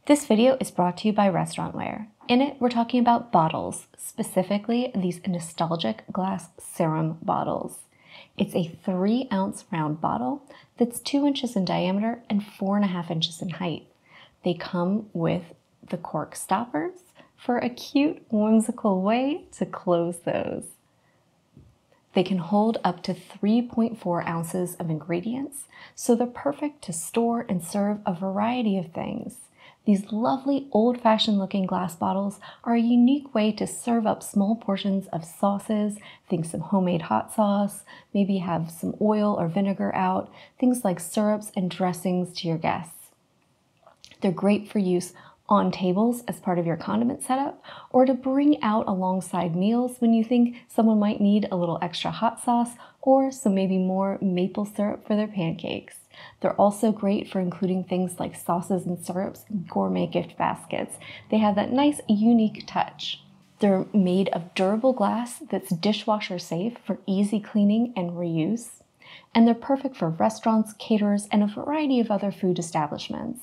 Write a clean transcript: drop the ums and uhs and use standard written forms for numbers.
This video is brought to you by Restaurantware. In it, we're talking about bottles, specifically these nostalgic glass Serum bottles. It's a 3-ounce round bottle that's 2 inches in diameter and 4.5 inches in height. They come with the cork stoppers for a cute, whimsical way to close those. They can hold up to 3.4 ounces of ingredients, so they're perfect to store and serve a variety of things. These lovely old-fashioned looking glass bottles are a unique way to serve up small portions of sauces, think some homemade hot sauce, maybe have some oil or vinegar out, things like syrups and dressings to your guests. They're great for use on tables as part of your condiment setup, or to bring out alongside meals when you think someone might need a little extra hot sauce or some maybe more maple syrup for their pancakes. They're also great for including things like sauces and syrups in gourmet gift baskets. They have that nice, unique touch. They're made of durable glass that's dishwasher safe for easy cleaning and reuse. And they're perfect for restaurants, caterers, and a variety of other food establishments.